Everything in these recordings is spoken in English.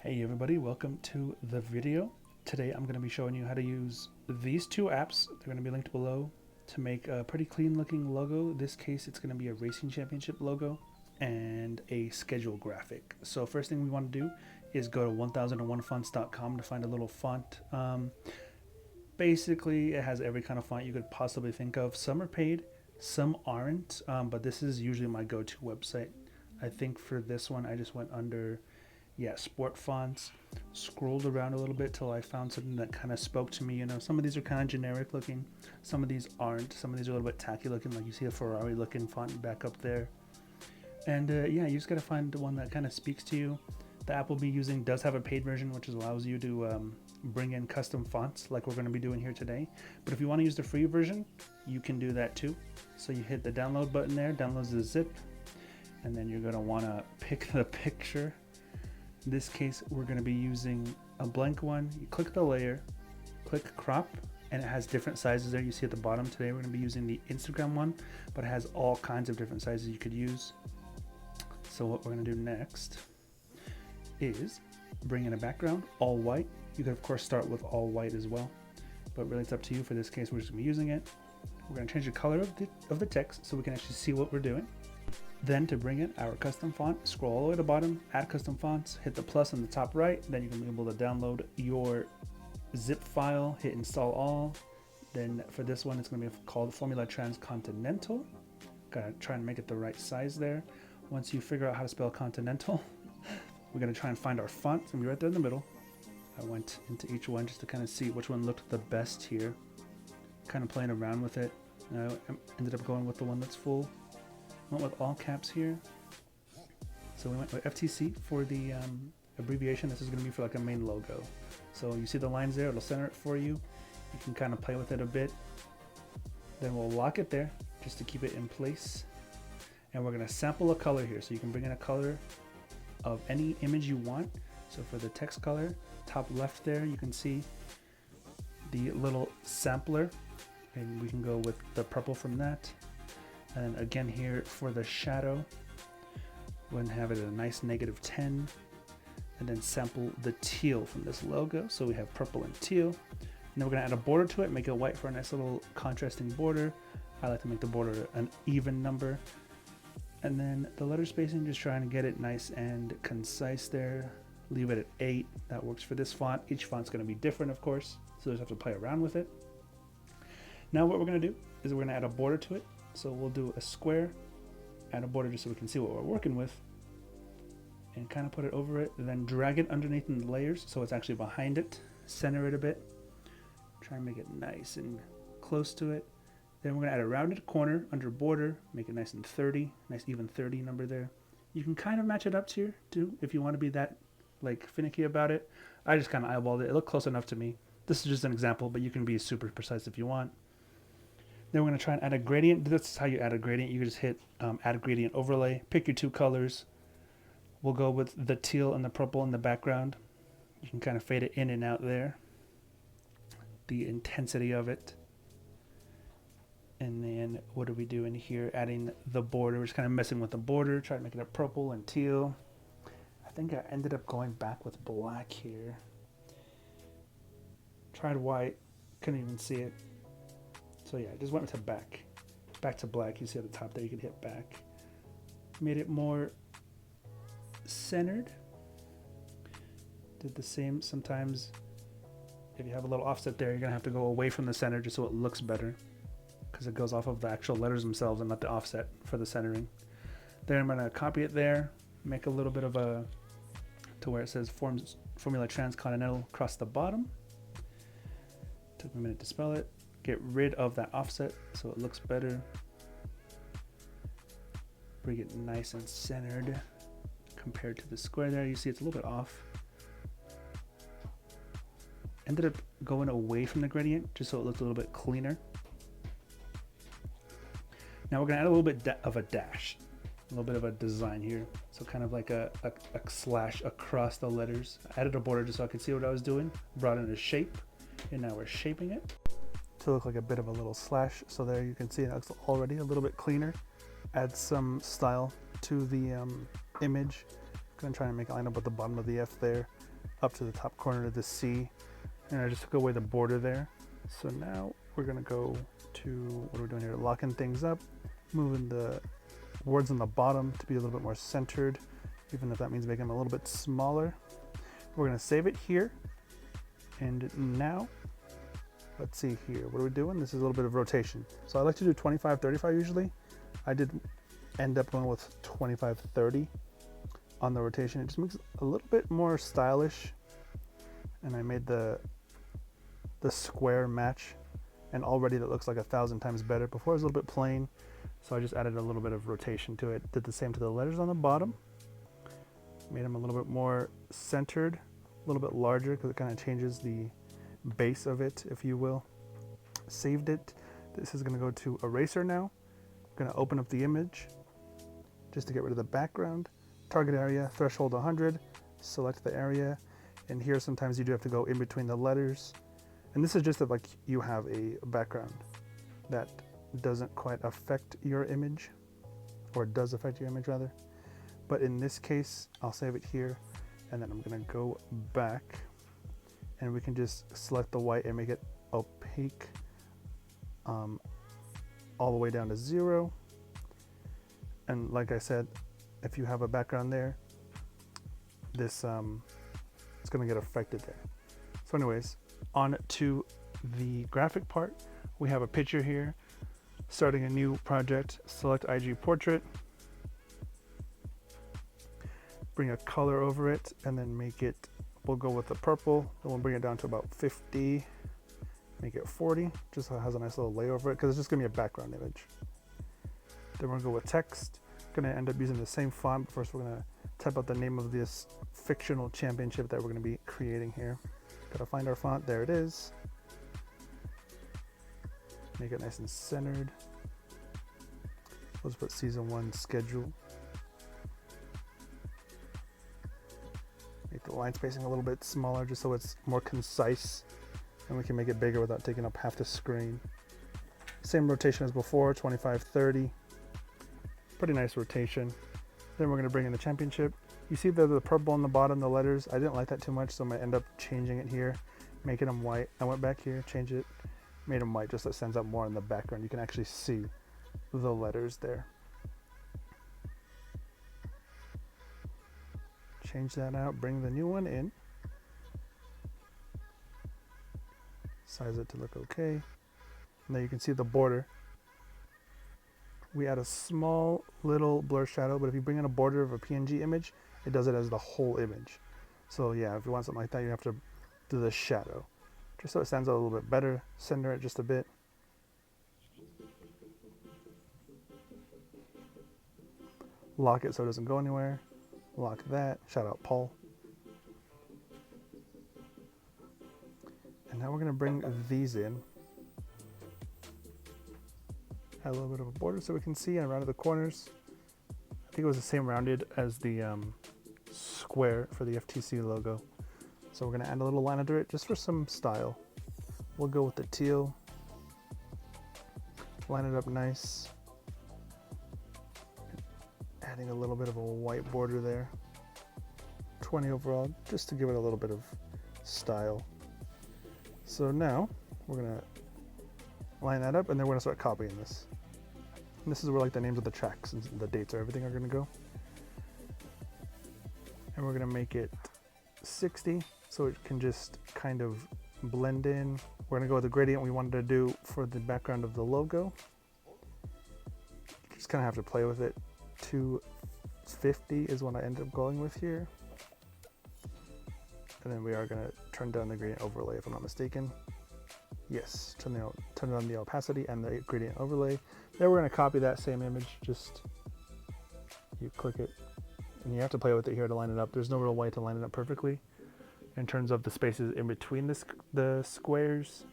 Hey everybody, welcome to the video. Today I'm going to be showing you how to use these two apps. They're going to be linked below to make a pretty clean looking logo. In this case it's going to be a racing championship logo and a schedule graphic. So first thing we want to do is go to 1001fonts.com to find a little font. Basically it has every kind of font you could possibly think of. Some are paid, some aren't, but this is usually my go-to website. I think for this one I just went under sport fonts, scrolled around a little bit till I found something that kind of spoke to me. You know, some of these are kind of generic looking, some of these aren't, some of these are a little bit tacky looking, like you see a Ferrari looking font back up there. And you just gotta find the one that kind of speaks to you. The app we'll be using does have a paid version, which allows you to bring in custom fonts like we're going to be doing here today. But if you want to use the free version, you can do that too. So you hit the download button there, downloads the zip, and then you're going to want to pick the picture. In this case, we're going to be using a blank one. You click the layer, click crop, and it has different sizes there. You see at the bottom. Today we're going to be using the Instagram one, but it has all kinds of different sizes you could use. So what we're going to do next is bring in a background, all white. You could of course start with all white as well, but really it's up to you. For this case, we're just going to be using it. We're going to change the color of the text so we can actually see what we're doing. Then to bring in our custom font, scroll all the way to the bottom, add custom fonts, hit the plus on the top right, then you can be able to download your zip file, hit install all. Then for this one, it's going to be called Formula Transcontinental. Gotta try and make it the right size there. Once you figure out how to spell continental, we're going to try and find our font. It's going to be right there in the middle. I went into each one just to kind of see which one looked the best here. Kind of playing around with it. I ended up going with the one that's full. Went with all caps here. So we went with FTC for the abbreviation. This is going to be for like a main logo. So you see the lines there, it'll center it for you. You can kind of play with it a bit. Then we'll lock it there just to keep it in place. And we're going to sample a color here. So you can bring in a color of any image you want. So for the text color, top left there, you can see the little sampler. And we can go with the purple from that. And again here for the shadow, we're going to have it at a nice -10, and then sample the teal from this logo. So we have purple and teal. And then we're going to add a border to it, make it white for a nice little contrasting border. I like to make the border an even number. And then the letter spacing, just trying to get it nice and concise there. Leave it at 8. That works for this font. Each font's going to be different, of course, so you just have to play around with it. Now what we're going to do is we're going to add a border to it. So we'll do a square, add a border just so we can see what we're working with, and kind of put it over it, and then drag it underneath in the layers so it's actually behind it. Center it a bit, try and make it nice and close to it. Then we're going to add a rounded corner under border, make it nice and 30, nice even 30 number there. You can kind of match it up to here too if you want to be that like finicky about it. I just kind of eyeballed it. It looked close enough to me. This is just an example, but you can be super precise if you want. Then we're going to try and add a gradient. This is how you add a gradient. You can just hit add gradient overlay, pick your two colors. We'll go with the teal and the purple in the background. You can kind of fade it in and out there, the intensity of it. And then what are we doing here? Adding the border. We're just kind of messing with the border, trying to make it a purple and teal. I think I ended up going back with black here. Tried white, couldn't even see it. So yeah, I just went to back to black. You see at the top there, you can hit back. Made it more centered. Did the same. Sometimes if you have a little offset there, you're gonna have to go away from the center just so it looks better, because it goes off of the actual letters themselves and not the offset for the centering. Then I'm gonna copy it there, make a little bit of a, to where it says Formula Transcontinental across the bottom. Took me a minute to spell it. Get rid of that offset so it looks better. Bring it nice and centered compared to the square there. You see it's a little bit off. Ended up going away from the gradient just so it looked a little bit cleaner. Now we're gonna add a little bit of a dash, a little bit of a design here. So kind of like a slash across the letters. I added a border just so I could see what I was doing. Brought in a shape, and now we're shaping it to look like a bit of a little slash. So there you can see it looks already a little bit cleaner. Add some style to the image. Gonna try and make it line up with the bottom of the F there. up to the top corner of the C, and I just took away the border there. So now we're gonna go to, what are we doing here? Locking things up, moving the words on the bottom to be a little bit more centered, even if that means making them a little bit smaller. We're gonna save it here. And now, let's see here, what are we doing? This is a little bit of rotation. So I like to do 25-35 usually. I did end up going with 25-30 on the rotation. It just makes it a little bit more stylish. And I made the square match, and already that looks like 1,000 times better. Before it was a little bit plain, so I just added a little bit of rotation to it. Did the same to the letters on the bottom. Made them a little bit more centered, a little bit larger, because it kind of changes the base of it, if you will. Saved it. This is going to go to eraser now. I'm going to open up the image just to get rid of the background. Target area, threshold 100, select the area, and here sometimes you do have to go in between the letters. And this is just like you have a background that doesn't quite affect your image, or does affect your image rather. But in this case, I'll save it here, and then I'm gonna go back, and we can just select the white and make it opaque all the way down to 0. And like I said, if you have a background there, this it's gonna get affected there. So anyways, on to the graphic part. We have a picture here, starting a new project. Select IG portrait, bring a color over it, and then make it, we'll go with the purple, then we'll bring it down to about 50, make it 40, just so it has a nice little lay over it, because it's just gonna be a background image. Then we're gonna go with text. Gonna end up using the same font, but first we're gonna type out the name of this fictional championship that we're gonna be creating here. Gotta find our font, there it is. Make it nice and centered. Let's put season 1 schedule. Make the line spacing a little bit smaller just so it's more concise, and we can make it bigger without taking up half the screen. Same rotation as before, 25-30. Pretty nice rotation. Then we're gonna bring in the championship. You see the purple on the bottom, the letters. I didn't like that too much, so I'm gonna end up changing it here, making them white. I went back here, changed it, made them white, just so it stands out more in the background. You can actually see the letters there. Change that out, bring the new one in. Size it to look okay. And then you can see the border. We add a small little blur shadow, but if you bring in a border of a PNG image, it does it as the whole image. So yeah, if you want something like that, you have to do the shadow, just so it stands out a little bit better. Center it just a bit. Lock it so it doesn't go anywhere. Lock that. Shout out Paul. And now we're gonna bring these in. Add a little bit of a border so we can see and round the corners. I think it was the same rounded as the square for the FTC logo. So we're gonna add a little line under it just for some style. We'll go with the teal. Line it up nice. Adding a little bit of a white border there. 20 overall, just to give it a little bit of style. So now we're gonna line that up, and then we're gonna start copying this. And this is where like the names of the tracks and the dates or everything are gonna go. And we're gonna make it 60 so it can just kind of blend in. We're gonna go with the gradient we wanted to do for the background of the logo. Just kind of have to play with it. 250 is what I ended up going with here. And then we are gonna turn down the gradient overlay if I'm not mistaken. Yes, turn on the opacity and the gradient overlay. Then we're gonna copy that same image, just you click it, and you have to play with it here to line it up. There's no real way to line it up perfectly. In terms of the spaces in between the squares,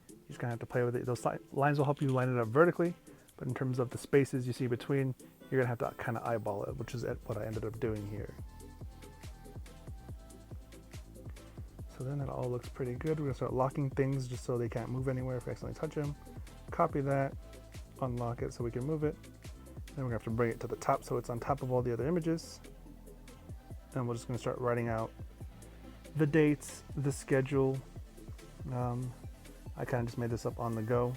you're just gonna have to play with it. Those lines will help you line it up vertically, but in terms of the spaces you see between, you're gonna have to kind of eyeball it, which is what I ended up doing here. So then it all looks pretty good. We're gonna start locking things just so they can't move anywhere if we accidentally touch them. Copy that, unlock it so we can move it. Then we're gonna have to bring it to the top so it's on top of all the other images. And we're just gonna start writing out the dates, the schedule. I kind of just made this up on the go.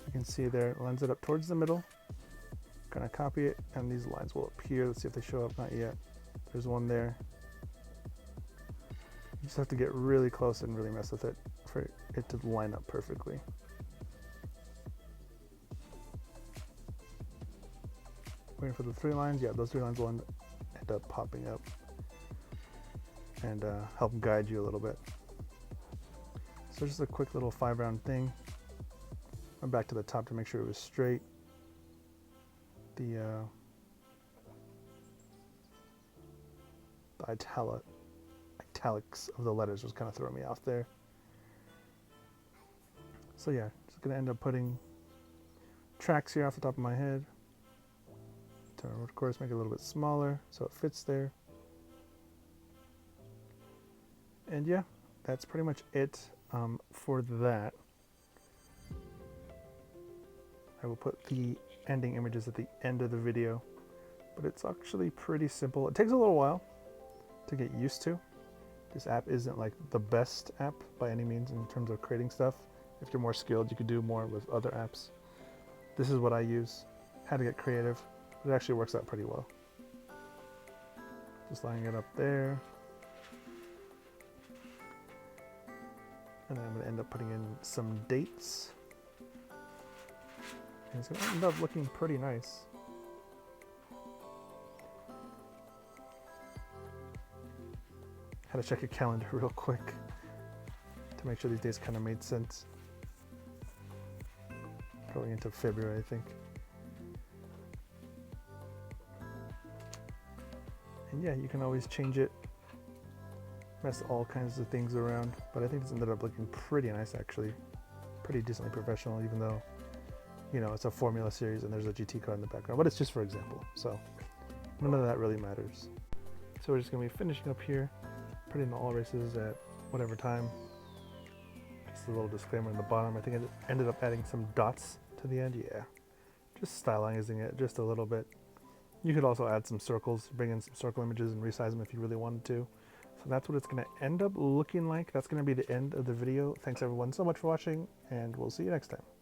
You can see there, it lines it up towards the middle. Gonna copy it, and these lines will appear. Let's see if they show up. Not yet. There's one there. You just have to get really close and really mess with it for it to line up perfectly. Waiting for the 3 lines. Yeah, those 3 lines will end up popping up and help guide you a little bit. So just a quick little 5-round thing. Went back to the top to make sure it was straight. The italics of the letters was kind of throwing me off there. So yeah, just gonna end up putting tracks here off the top of my head. To, of course, make it a little bit smaller so it fits there. And yeah, that's pretty much it for that. I will put the ending images at the end of the video, but it's actually pretty simple. It takes a little while to get used to. This app isn't like the best app by any means in terms of creating stuff. If you're more skilled, you could do more with other apps. This is what I use. How to get creative. It actually works out pretty well. Just lining it up there. And then I'm going to end up putting in some dates. And it's going to end up looking pretty nice. Had to check a calendar real quick to make sure these days kind of made sense. Going into February, I think. And yeah, you can always change it, mess all kinds of things around, but I think this ended up looking pretty nice actually. Pretty decently professional, even though, you know, it's a Formula series and there's a GT car in the background, but it's just for example, so none of that really matters. So we're just going to be finishing up here, putting in all races at whatever time. Just a little disclaimer in the bottom. I think it ended up adding some dots to the end. Yeah, just stylizing it just a little bit. You could also add some circles, bring in some circle images and resize them if you really wanted to. So that's what it's going to end up looking like. That's going to be the end of the video. Thanks everyone so much for watching, and we'll see you next time.